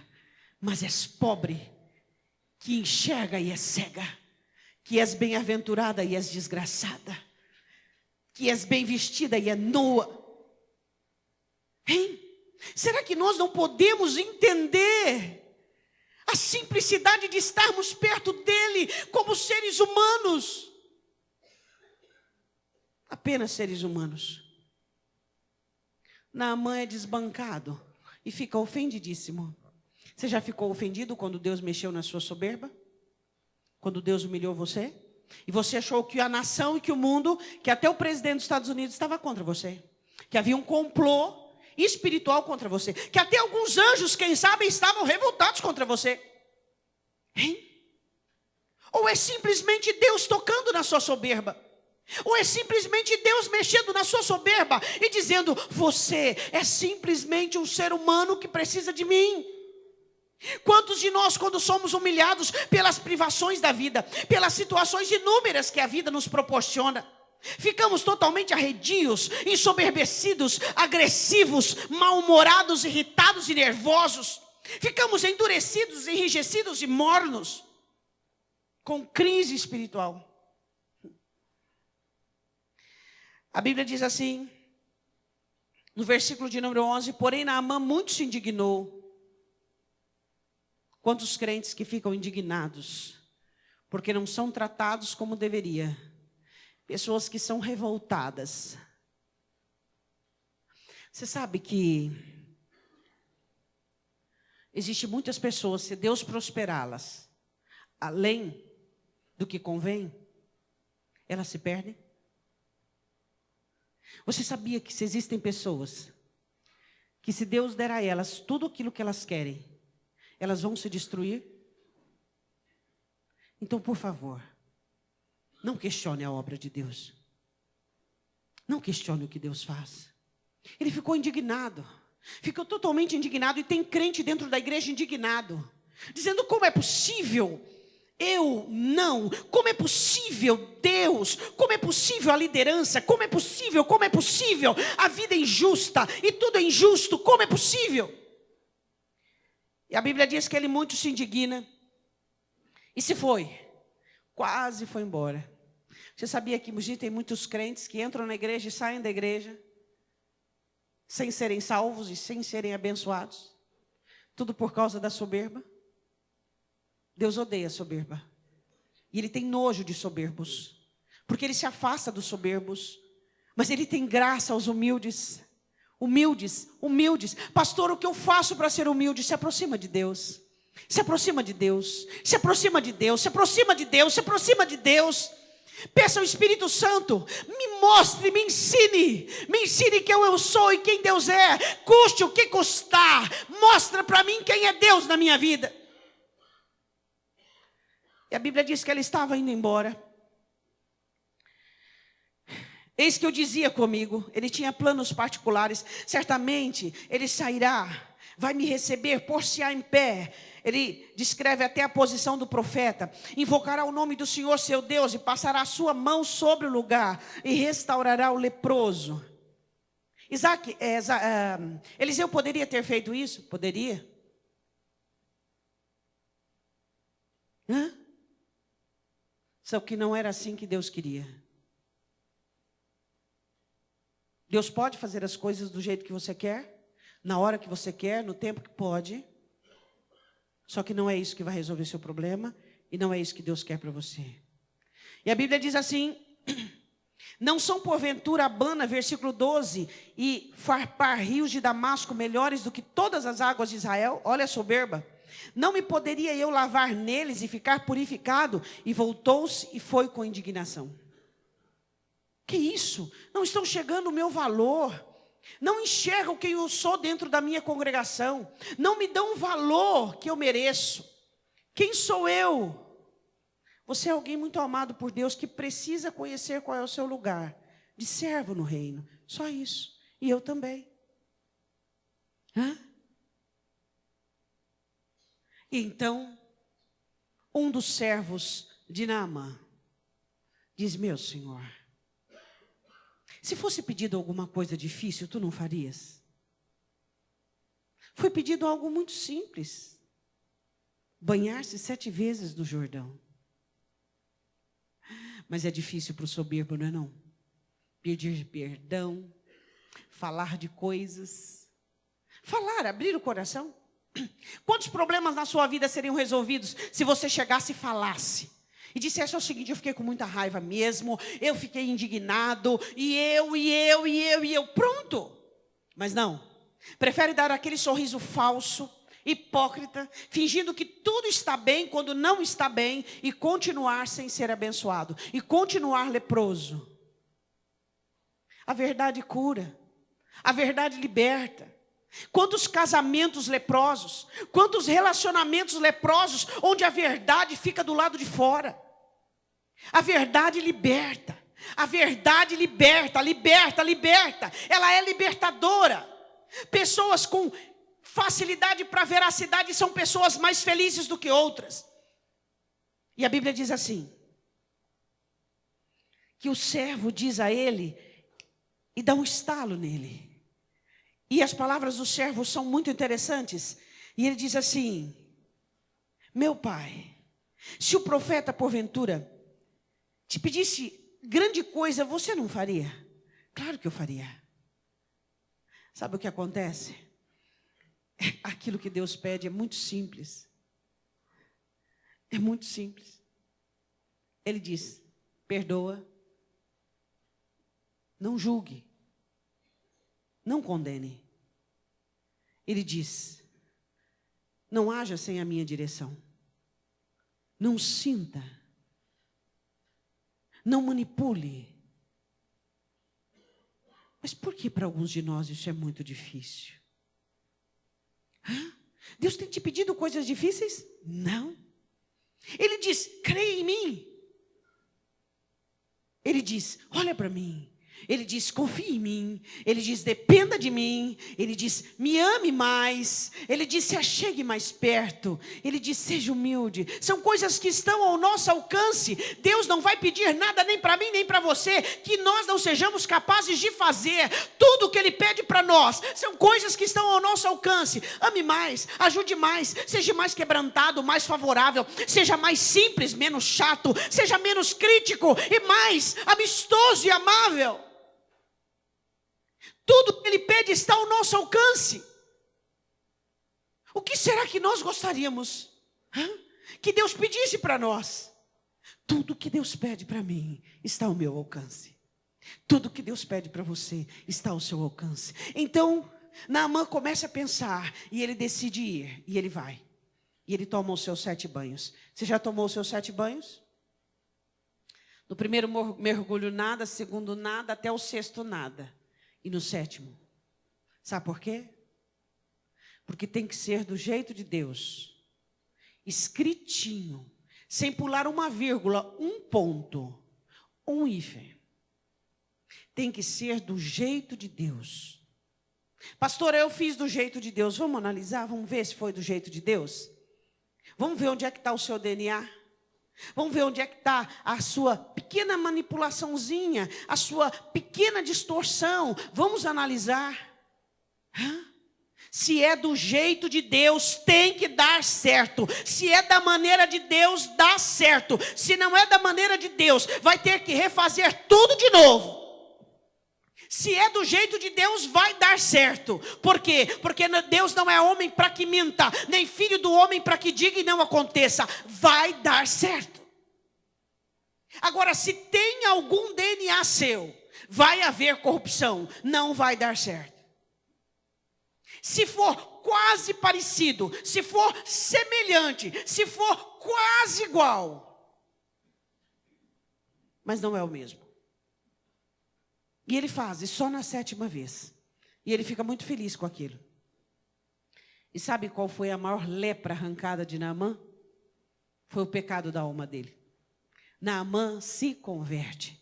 S1: mas és pobre, que enxerga e és cega, que és bem-aventurada e és desgraçada, que és bem vestida e é nua. Hein? Será que nós não podemos entender a simplicidade de estarmos perto dele como seres humanos? Apenas seres humanos. Naamã é desbancado e fica ofendidíssimo. Você já ficou ofendido quando Deus mexeu na sua soberba? Quando Deus humilhou você? E você achou que a nação e que o mundo, que até o presidente dos Estados Unidos estava contra você? Que havia um complô espiritual contra você? Que até alguns anjos, quem sabe, estavam revoltados contra você? Hein? Ou é simplesmente Deus tocando na sua soberba? Ou é simplesmente Deus mexendo na sua soberba e dizendo: você é simplesmente um ser humano que precisa de mim? Quantos de nós, quando somos humilhados pelas privações da vida, pelas situações inúmeras que a vida nos proporciona, ficamos totalmente arredios, ensoberbecidos, agressivos, mal-humorados, irritados e nervosos? Ficamos endurecidos, enrijecidos e mornos, com crise espiritual. A Bíblia diz assim, no versículo de número 11: porém Naamã muito se indignou. Quantos crentes que ficam indignados porque não são tratados como deveria? Pessoas que são revoltadas. Você sabe que existe muitas pessoas, se Deus prosperá-las além do que convém, elas se perdem? Você sabia que existem pessoas que, se Deus der a elas tudo aquilo que elas querem, elas vão se destruir? Então, por favor, não questione a obra de Deus. Não questione o que Deus faz. Ele ficou indignado. Ficou totalmente indignado. E tem crente dentro da igreja indignado. Dizendo: como é possível? Eu não. Como é possível Deus? Como é possível a liderança? Como é possível? Como é possível? A vida é injusta e tudo é injusto. Como é possível? E a Bíblia diz que ele muito se indigna. E se foi. Quase foi embora. Você sabia que Mogi tem muitos crentes que entram na igreja e saem da igreja sem serem salvos e sem serem abençoados? Tudo por causa da soberba. Deus odeia soberba. E Ele tem nojo de soberbos. Porque Ele se afasta dos soberbos. Mas Ele tem graça aos humildes. Humildes, humildes. Pastor, o que eu faço para ser humilde? Se aproxima de Deus. Se aproxima de Deus. Se aproxima de Deus. Se aproxima de Deus. Se aproxima de Deus. Peça ao Espírito Santo, me mostre, me ensine quem eu sou e quem Deus é, custe o que custar, mostra para mim quem é Deus na minha vida. E a Bíblia diz que ela estava indo embora. Eis que eu dizia comigo, ele tinha planos particulares, certamente ele sairá, vai me receber, por-se-á em pé. Ele descreve até a posição do profeta. Invocará o nome do Senhor seu Deus e passará a sua mão sobre o lugar e restaurará o leproso. Eliseu poderia ter feito isso? Poderia. Só que não era assim que Deus queria. Deus pode fazer as coisas do jeito que você quer, na hora que você quer, no tempo que pode. Só que não é isso que vai resolver seu problema. E não é isso que Deus quer para você. E a Bíblia diz assim: não são porventura Abana, versículo 12, e Farpar, rios de Damasco, melhores do que todas as águas de Israel? Olha a soberba. Não me poderia eu lavar neles e ficar purificado? E voltou-se e foi com indignação. Que isso? Não estão chegando o meu valor. Não enxergam quem eu sou dentro da minha congregação. Não me dão o valor que eu mereço. Quem sou eu? Você é alguém muito amado por Deus que precisa conhecer qual é o seu lugar de servo no reino. Só isso. E eu também. Então, um dos servos de Naamã diz: meu senhor, se fosse pedido alguma coisa difícil, tu não farias? Foi pedido algo muito simples. Banhar-se 7 vezes no Jordão. Mas é difícil para o soberbo, não é não? Pedir perdão, falar de coisas. Abrir o coração. Quantos problemas na sua vida seriam resolvidos se você chegasse e falasse? E dissesse o seguinte: eu fiquei com muita raiva mesmo, eu fiquei indignado, e eu, pronto. Mas não, prefere dar aquele sorriso falso, hipócrita, fingindo que tudo está bem quando não está bem, e continuar sem ser abençoado, e continuar leproso. A verdade cura, a verdade liberta. Quantos casamentos leprosos, quantos relacionamentos leprosos, onde a verdade fica do lado de fora. A verdade liberta, a verdade liberta. Ela é libertadora. Pessoas com facilidade para veracidade são pessoas mais felizes do que outras. E a Bíblia diz assim, que o servo diz a ele e dá um estalo nele. E as palavras do servo são muito interessantes. E ele diz assim: meu pai, se o profeta porventura te pedisse grande coisa, você não faria? Claro que eu faria. Sabe o que acontece? Aquilo que Deus pede é muito simples. É muito simples. Ele diz: perdoa, não julgue, não condene. Ele diz: não haja sem a minha direção. Não sinta. Não manipule. Mas por que para alguns de nós isso é muito difícil? Deus tem te pedido coisas difíceis? Não. Ele diz, creia em mim. Ele diz, olha para mim. Ele diz, confie em mim. Ele diz, dependa de mim. Ele diz, me ame mais. Ele diz, se achegue mais perto. Ele diz, seja humilde. São coisas que estão ao nosso alcance. Deus não vai pedir nada nem para mim, nem para você, que nós não sejamos capazes de fazer. Tudo que Ele pede para nós são coisas que estão ao nosso alcance. Ame mais, ajude mais, seja mais quebrantado, mais favorável. Seja mais simples, menos chato. Seja menos crítico e mais amistoso e amável. Tudo que Ele pede está ao nosso alcance. O que será que nós gostaríamos que Deus pedisse para nós? Tudo que Deus pede para mim está ao meu alcance. Tudo que Deus pede para você está ao seu alcance. Então, Naamã começa a pensar e ele decide ir. E ele vai. E ele toma os seus 7 banhos. Você já tomou os seus 7 banhos? No primeiro mergulho nada, segundo nada, até o 6º nada. E no 7º, sabe por quê? Porque tem que ser do jeito de Deus, escritinho, sem pular uma vírgula, um ponto, um hífen. Tem que ser do jeito de Deus. Pastor, eu fiz do jeito de Deus. Vamos analisar, vamos ver se foi do jeito de Deus? Vamos ver onde é que está o seu DNA? Vamos ver onde é que está a sua pequena manipulaçãozinha, a sua pequena distorção. Vamos analisar. Se é do jeito de Deus, tem que dar certo. Se é da maneira de Deus, dá certo. Se não é da maneira de Deus, vai ter que refazer tudo de novo. Se é do jeito de Deus, vai dar certo. Por quê? Porque Deus não é homem para que minta, nem filho do homem para que diga e não aconteça. Vai dar certo. Agora, se tem algum DNA seu, vai haver corrupção, não vai dar certo. Se for quase parecido, se for semelhante, se for quase igual, mas não é o mesmo. E ele faz, e só na 7ª vez. E ele fica muito feliz com aquilo. E sabe qual foi a maior lepra arrancada de Naamã? Foi o pecado da alma dele. Naamã se converte.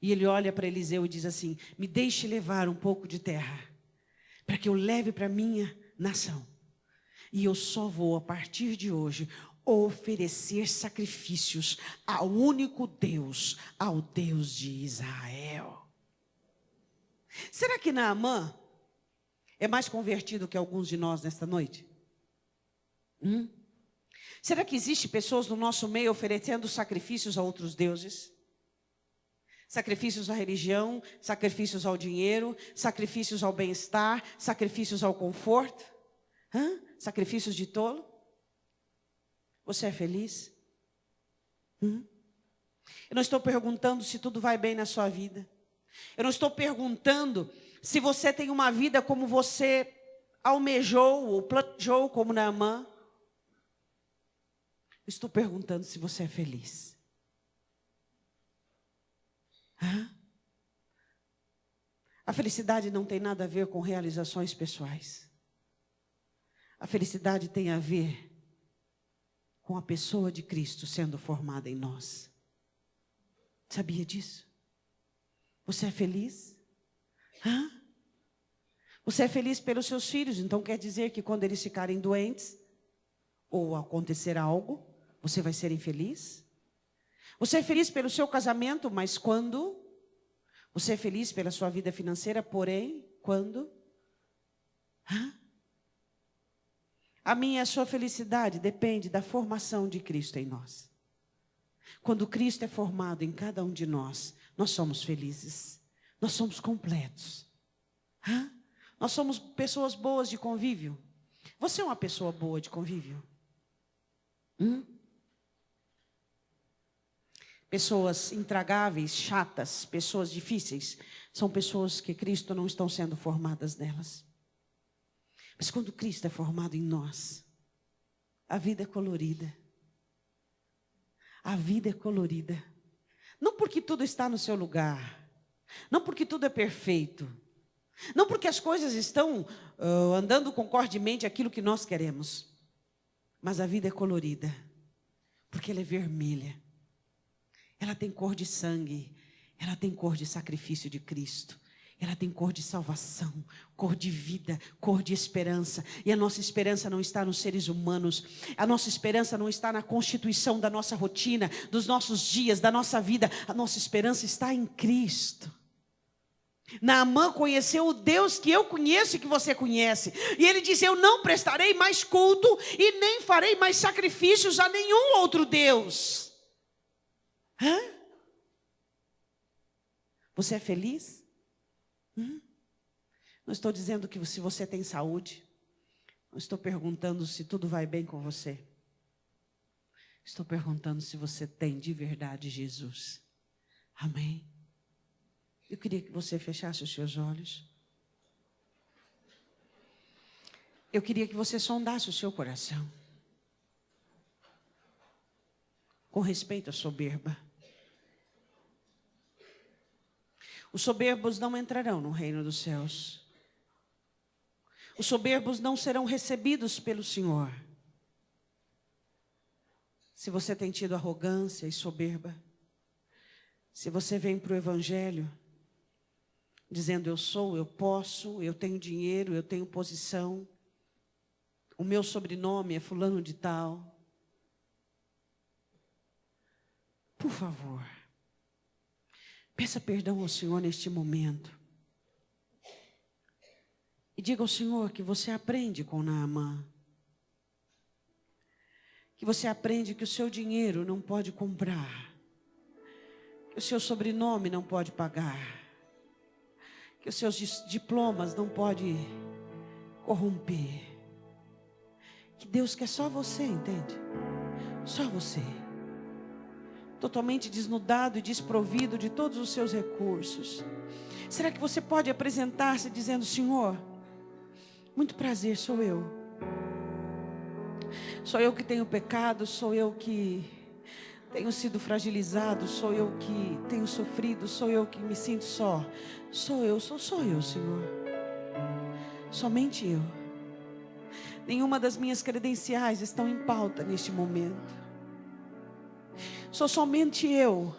S1: E ele olha para Eliseu e diz assim, me deixe levar um pouco de terra, para que eu leve para minha nação. E eu só vou, a partir de hoje, oferecer sacrifícios ao único Deus, ao Deus de Israel. Será que Naamã é mais convertido que alguns de nós nesta noite? Será que existem pessoas no nosso meio oferecendo sacrifícios a outros deuses? Sacrifícios à religião, sacrifícios ao dinheiro, sacrifícios ao bem-estar, sacrifícios ao conforto? Sacrifícios de tolo? Você é feliz? Eu não estou perguntando se tudo vai bem na sua vida. Eu não estou perguntando se você tem uma vida como você almejou ou planejou como Naamã. Estou perguntando se você é feliz. A felicidade não tem nada a ver com realizações pessoais. A felicidade tem a ver com a pessoa de Cristo sendo formada em nós. Sabia disso? Você é feliz? Você é feliz pelos seus filhos, então quer dizer que quando eles ficarem doentes, ou acontecer algo, você vai ser infeliz? Você é feliz pelo seu casamento, mas quando? Você é feliz pela sua vida financeira, porém, quando? A minha e a sua felicidade depende da formação de Cristo em nós. Quando Cristo é formado em cada um de nós, nós somos felizes. Nós somos completos. Nós somos pessoas boas de convívio. Você é uma pessoa boa de convívio? Pessoas intragáveis, chatas, pessoas difíceis, são pessoas que Cristo não estão sendo formadas nelas. Mas quando Cristo é formado em nós, a vida é colorida. A vida é colorida. Não porque tudo está no seu lugar. Não porque tudo é perfeito. Não porque as coisas estão andando concordemente aquilo que nós queremos. Mas a vida é colorida. porque ela é vermelha. Ela tem cor de sangue, ela tem cor de sacrifício de Cristo. Ela tem cor de salvação, cor de vida, cor de esperança. E a nossa esperança não está nos seres humanos. A nossa esperança não está na constituição da nossa rotina, dos nossos dias, da nossa vida. A nossa esperança está em Cristo. Naamã conheceu o Deus que eu conheço e que você conhece. E ele disse: eu não prestarei mais culto e nem farei mais sacrifícios a nenhum outro Deus. Você é feliz? Não estou dizendo que se você tem saúde. Não estou perguntando se tudo vai bem com você. Estou perguntando se você tem de verdade Jesus. Amém? Eu queria que você fechasse os seus olhos. Eu queria que você sondasse o seu coração. Com respeito à soberba. Os soberbos não entrarão no reino dos céus. Os soberbos não serão recebidos pelo Senhor. Se você tem tido arrogância e soberba, se você vem para o Evangelho dizendo: eu sou, eu posso, eu tenho dinheiro, eu tenho posição, o meu sobrenome é fulano de tal. Por favor, peça perdão ao Senhor neste momento. E diga ao Senhor que você aprende com Naamã. Que você aprende que o seu dinheiro não pode comprar. Que o seu sobrenome não pode pagar. Que os seus diplomas não pode corromper. Que Deus quer só você, entende? Só você. Totalmente desnudado e desprovido de todos os seus recursos. Será que você pode apresentar-se dizendo: Senhor, muito prazer, sou eu. Sou eu que tenho pecado, sou eu que tenho sido fragilizado, sou eu que tenho sofrido, sou eu que me sinto só. Sou eu, Senhor. Somente eu. Nenhuma das minhas credenciais estão em pauta neste momento. Sou somente eu,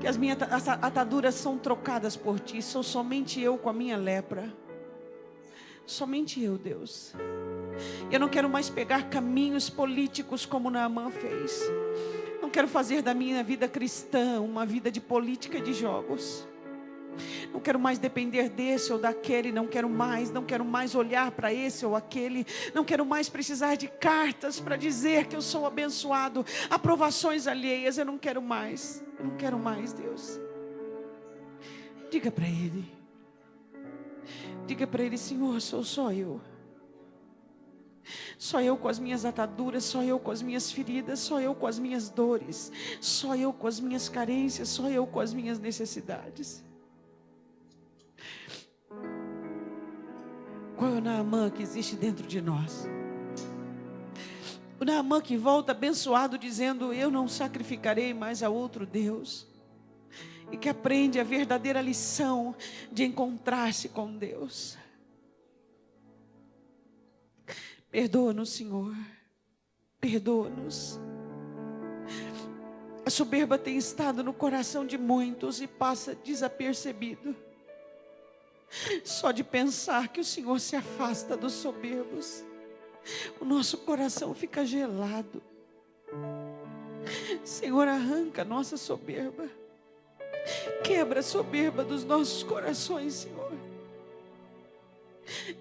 S1: que as minhas ataduras são trocadas por ti. Sou somente eu com a minha lepra. Somente eu, Deus. Eu não quero mais pegar caminhos políticos como Naamã fez. Não quero fazer da minha vida cristã uma vida de política e de jogos. Não quero mais depender desse ou daquele. Não quero mais olhar para esse ou aquele. Não quero mais precisar de cartas para dizer que eu sou abençoado. Aprovações alheias, eu não quero mais. Eu não quero mais, Deus. Diga para Ele. Diga para Ele: Senhor, sou só eu. Só eu com as minhas ataduras, só eu com as minhas feridas, só eu com as minhas dores, só eu com as minhas carências, só eu com as minhas necessidades. Qual é o Naamã que existe dentro de nós? O Naamã que volta abençoado dizendo: eu não sacrificarei mais a outro Deus. E que aprende a verdadeira lição de encontrar-se com Deus. Perdoa-nos, Senhor. Perdoa-nos. A soberba tem estado no coração de muitos e passa desapercebido. Só de pensar que o Senhor se afasta dos soberbos, o nosso coração fica gelado. Senhor, arranca a nossa soberba. Quebra a soberba dos nossos corações, Senhor.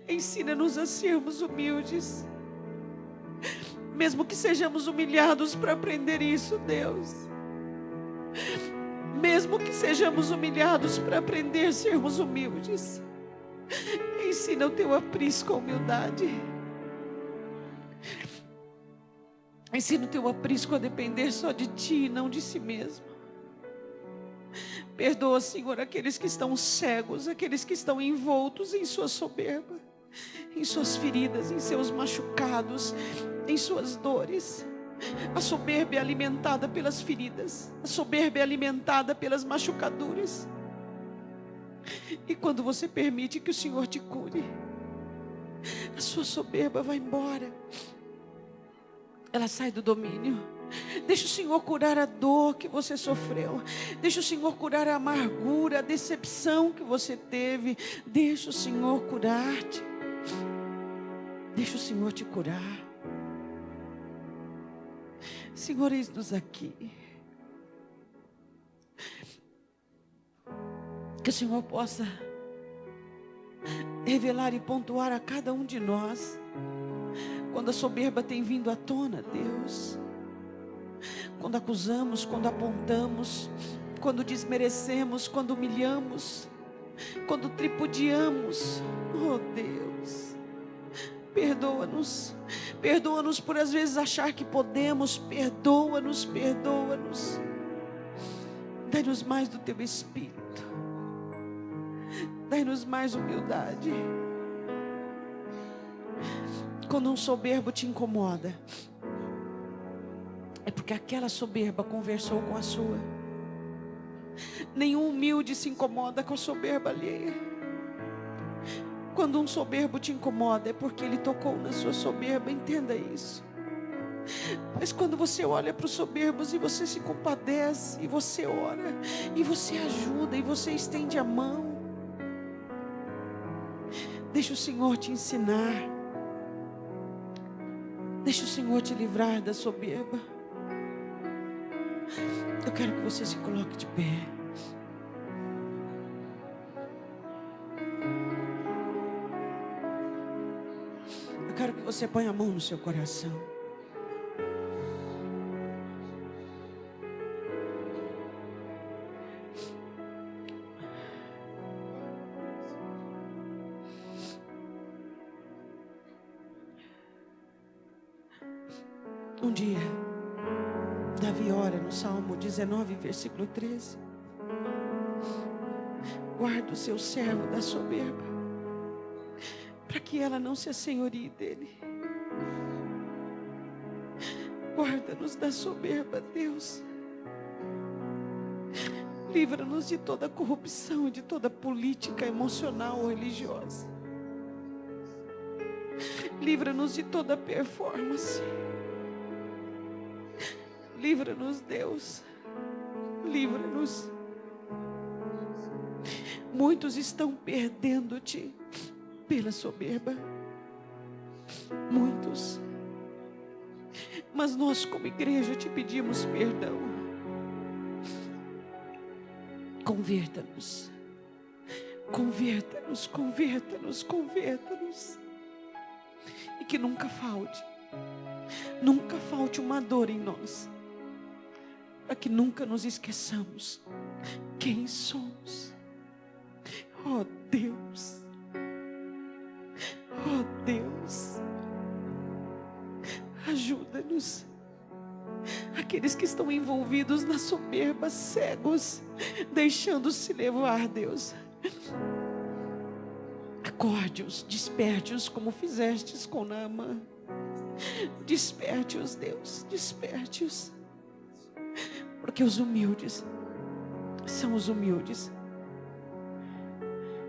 S1: Ensina-nos a sermos humildes. Mesmo que sejamos humilhados para aprender isso, Deus. Mesmo que sejamos humilhados para aprender a sermos humildes. Ensina o teu aprisco a humildade. Ensina o teu aprisco a depender só de ti e não de si mesmo. Perdoa, Senhor, aqueles que estão cegos, aqueles que estão envoltos em sua soberba, em suas feridas, em seus machucados, em suas dores. A soberba é alimentada pelas feridas, a soberba é alimentada pelas machucaduras. E quando você permite que o Senhor te cure, a sua soberba vai embora. Ela sai do domínio. Deixa o Senhor curar a dor que você sofreu. Deixa o Senhor curar a amargura, a decepção que você teve. Deixa o Senhor curar-te. Deixa o Senhor te curar. Senhor, eis-nos aqui. Que o Senhor possa revelar e pontuar a cada um de nós. Quando a soberba tem vindo à tona, Deus. Quando acusamos, quando apontamos, quando desmerecemos, quando humilhamos, quando tripudiamos. Oh Deus, perdoa-nos. Perdoa-nos por às vezes achar que podemos. Perdoa-nos, perdoa-nos. Dai-nos mais do Teu Espírito. Dai-nos mais humildade. Quando um soberbo te incomoda, é porque aquela soberba conversou com a sua. Nenhum humilde se incomoda com a soberba alheia. Quando um soberbo te incomoda, é porque ele tocou na sua soberba, entenda isso. Mas quando você olha para os soberbos e você se compadece, e você ora, e você ajuda, e você estende a mão, deixa o Senhor te ensinar. Deixa o Senhor te livrar da soberba. Eu quero que você se coloque de pé. Eu quero que você ponha a mão no seu coração. Um dia, Davi ora no Salmo 19, versículo 13. Guarda o seu servo da soberba, para que ela não se assenhorie dele. Guarda-nos da soberba, Deus. Livra-nos de toda corrupção e de toda política emocional ou religiosa. Livra-nos de toda performance. Livra-nos, Deus. Livra-nos. Muitos estão perdendo-te pela soberba. Muitos. Mas nós, como igreja, te pedimos perdão. Converta-nos. Converta-nos, converta-nos, converta-nos. E que nunca falte uma dor em nós. Para que nunca nos esqueçamos quem somos. Oh Deus, oh Deus, ajuda-nos. Aqueles que estão envolvidos na soberba, cegos, deixando-se levar, Deus. Acorde-os, desperte-os como fizestes com Naamã. Desperte-os, Deus, desperte-os. Porque os humildes são os humildes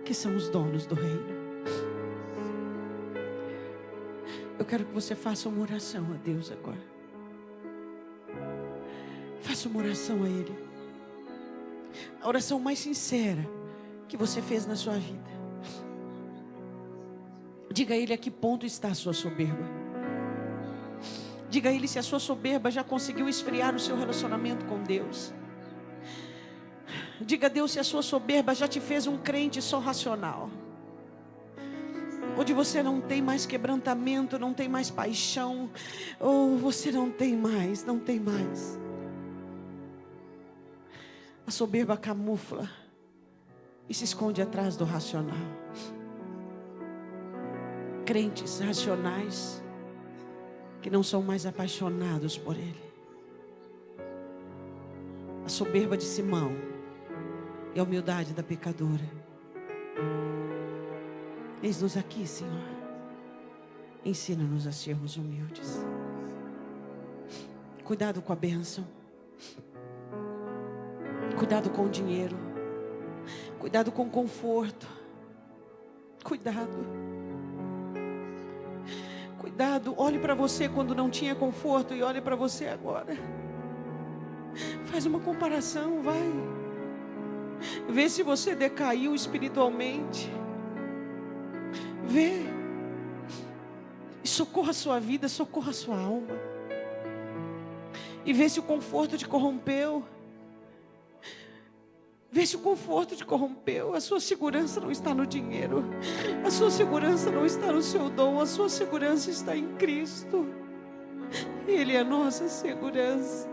S1: que são os donos do reino. Eu quero que você faça uma oração a Deus agora. Faça uma oração a Ele. A oração mais sincera que você fez na sua vida. Diga a Ele a que ponto está a sua soberba. Diga a Ele se a sua soberba já conseguiu esfriar o seu relacionamento com Deus. Diga a Deus se a sua soberba já te fez um crente só racional. Onde você não tem mais quebrantamento, não tem mais paixão. Ou você não tem mais. A soberba camufla e se esconde atrás do racional. Crentes racionais que não são mais apaixonados por Ele. A soberba de Simão e a humildade da pecadora. Eis-nos aqui, Senhor. Ensina-nos a sermos humildes. Cuidado com a bênção. Cuidado com o dinheiro. Cuidado com o conforto. Cuidado cuidado, olhe para você quando não tinha conforto e olhe para você agora. Faz uma comparação, vai. Vê se você decaiu espiritualmente. Vê. E socorra a sua vida, socorra a sua alma. E vê se o conforto te corrompeu. Vê se o conforto te corrompeu. A sua segurança não está no dinheiro. A sua segurança não está no seu dom. A sua segurança está em Cristo. Ele é a nossa segurança.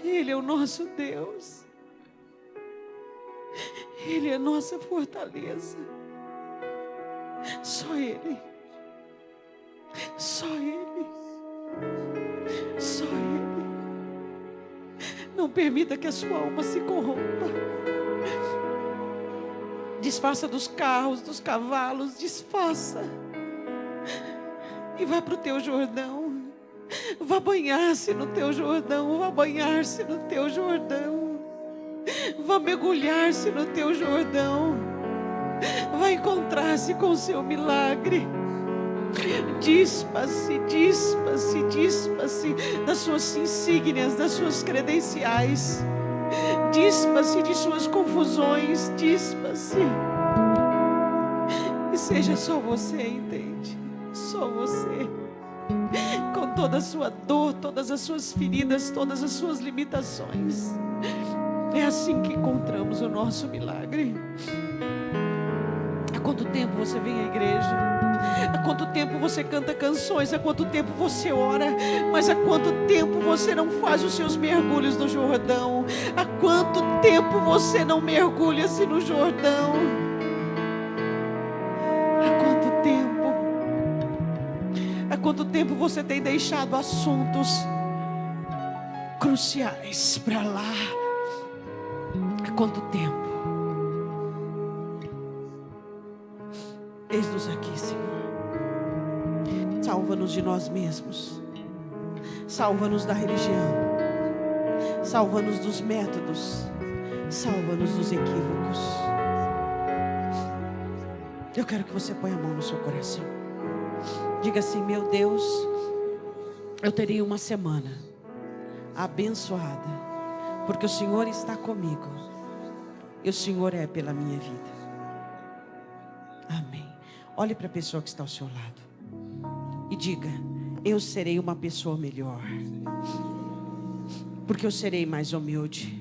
S1: Ele é o nosso Deus. Ele é a nossa fortaleza. Só Ele. Só Ele. Só Ele. Não permita que a sua alma se corrompa. Desfaça dos carros, dos cavalos, desfaça. E vá para o teu Jordão. Vá banhar-se no teu Jordão. Vá banhar-se no teu Jordão. Vá mergulhar-se no teu Jordão. Vá encontrar-se com o seu milagre. Dispa-se, dispa-se, dispa-se das suas insígnias, das suas credenciais. Dispa-se de suas confusões. Dispa-se. E seja só você, entende? Só você. Com toda a sua dor, todas as suas feridas, todas as suas limitações. É assim que encontramos o nosso milagre. Há quanto tempo você vem à igreja? Há quanto tempo você canta canções? Há quanto tempo você ora? Mas há quanto tempo você não faz os seus mergulhos no Jordão? Há quanto tempo você não mergulha-se no Jordão? Há quanto tempo? Há quanto tempo você tem deixado assuntos cruciais para lá? Há quanto tempo? Eis-nos aqui, Senhor. Salva-nos de nós mesmos. Salva-nos da religião. Salva-nos dos métodos. Salva-nos dos equívocos. Eu quero que você ponha a mão no seu coração. Diga assim: meu Deus, eu teria uma semana abençoada, porque o Senhor está comigo e o Senhor é pela minha vida. Amém. Olhe para a pessoa que está ao seu lado e diga: eu serei uma pessoa melhor, porque eu serei mais humilde.